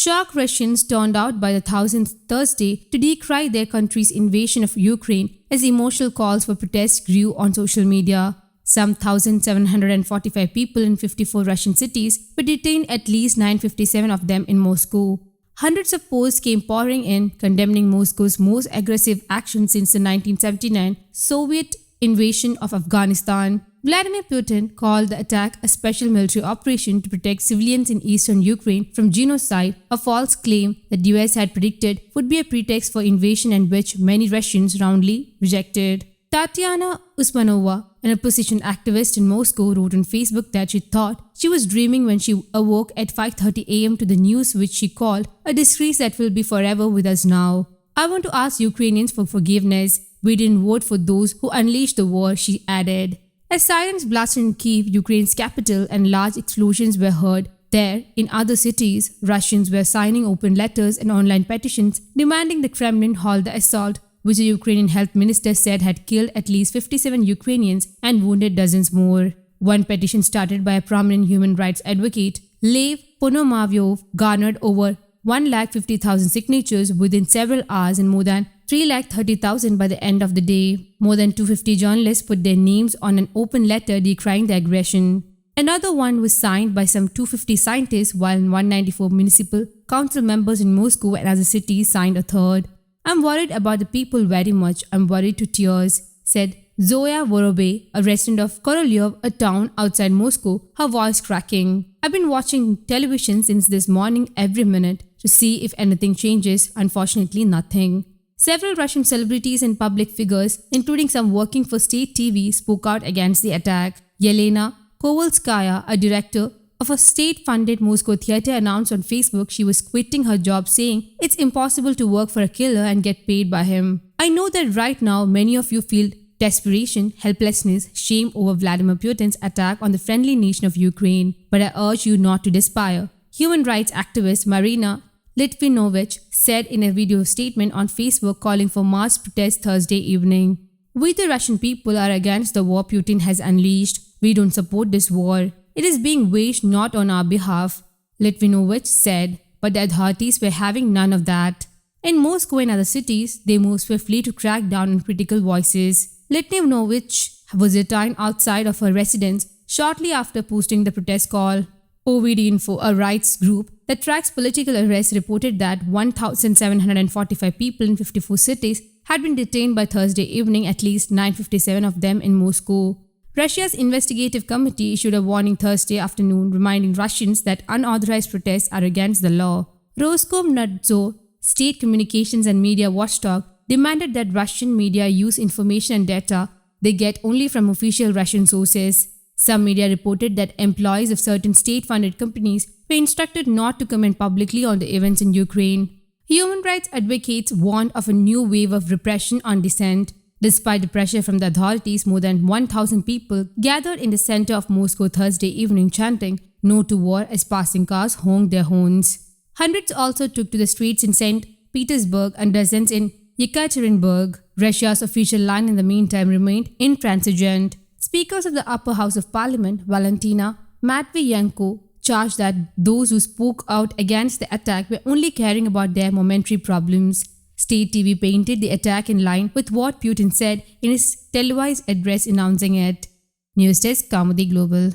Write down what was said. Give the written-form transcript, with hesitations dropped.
Shocked Russians turned out by the thousands Thursday to decry their country's invasion of Ukraine as emotional calls for protest grew on social media. Some 1,745 people in 54 Russian cities were detained, at least 957 of them in Moscow. Hundreds of posts came pouring in, condemning Moscow's most aggressive action since the 1979 Soviet invasion of Afghanistan. Vladimir Putin called the attack a special military operation to protect civilians in eastern Ukraine from genocide, a false claim that the US had predicted would be a pretext for invasion and which many Russians roundly rejected. Tatiana Usmanova, an opposition activist in Moscow, wrote on Facebook that she thought she was dreaming when she awoke at 5:30 a.m. to the news which she called a disgrace that will be forever with us now. I want to ask Ukrainians for forgiveness. We didn't vote for those who unleashed the war, she added. As sirens blasted in Kyiv, Ukraine's capital, and large explosions were heard there, in other cities, Russians were signing open letters and online petitions demanding the Kremlin halt the assault, which the Ukrainian health minister said had killed at least 57 Ukrainians and wounded dozens more. One petition started by a prominent human rights advocate, Lev Ponomaryov, garnered over 150,000 signatures within several hours and more than 330,000 by the end of the day. More than 250 journalists put their names on an open letter decrying the aggression. Another one was signed by some 250 scientists, while 194 municipal council members in Moscow and other cities signed a third. I'm worried about the people very much. I'm worried to tears, said Zoya Vorobe, a resident of Korolyov, a town outside Moscow, her voice cracking. I've been watching television since this morning every minute to see if anything changes. Unfortunately, nothing. Several Russian celebrities and public figures, including some working for state TV, spoke out against the attack. Yelena Kovalskaya, a director of a state-funded Moscow theater, announced on Facebook she was quitting her job, saying it's impossible to work for a killer and get paid by him. I know that right now many of you feel desperation, helplessness, shame over Vladimir Putin's attack on the friendly nation of Ukraine, but I urge you not to despair. Human rights activist Marina Litvinovich said in a video statement on Facebook calling for mass protest Thursday evening. We the Russian people are against the war Putin has unleashed. We don't support this war. It is being waged not on our behalf, Litvinovich said, but the authorities were having none of that. In Moscow and other cities, they moved swiftly to crack down on critical voices. Litvinovich was detained outside of her residence shortly after posting the protest call. OVD Info, a rights group that tracks political arrests, reported that 1,745 people in 54 cities had been detained by Thursday evening, at least 957 of them in Moscow. Russia's investigative committee issued a warning Thursday afternoon reminding Russians that unauthorized protests are against the law. Roskomnadzor, state communications and media watchdog, demanded that Russian media use information and data they get only from official Russian sources. Some media reported that employees of certain state-funded companies were instructed not to comment publicly on the events in Ukraine. Human rights advocates warned of a new wave of repression on dissent. Despite the pressure from the authorities, more than 1,000 people gathered in the center of Moscow Thursday evening chanting "No to war" as passing cars honked their horns. Hundreds also took to the streets in St. Petersburg and dozens in Yekaterinburg. Russia's official line in the meantime remained intransigent. Speakers of the upper house of parliament, Valentina Matviyenko, charged that those who spoke out against the attack were only caring about their momentary problems. State TV painted the attack in line with what Putin said in his televised address announcing it. News Desk, Kaumudy Global.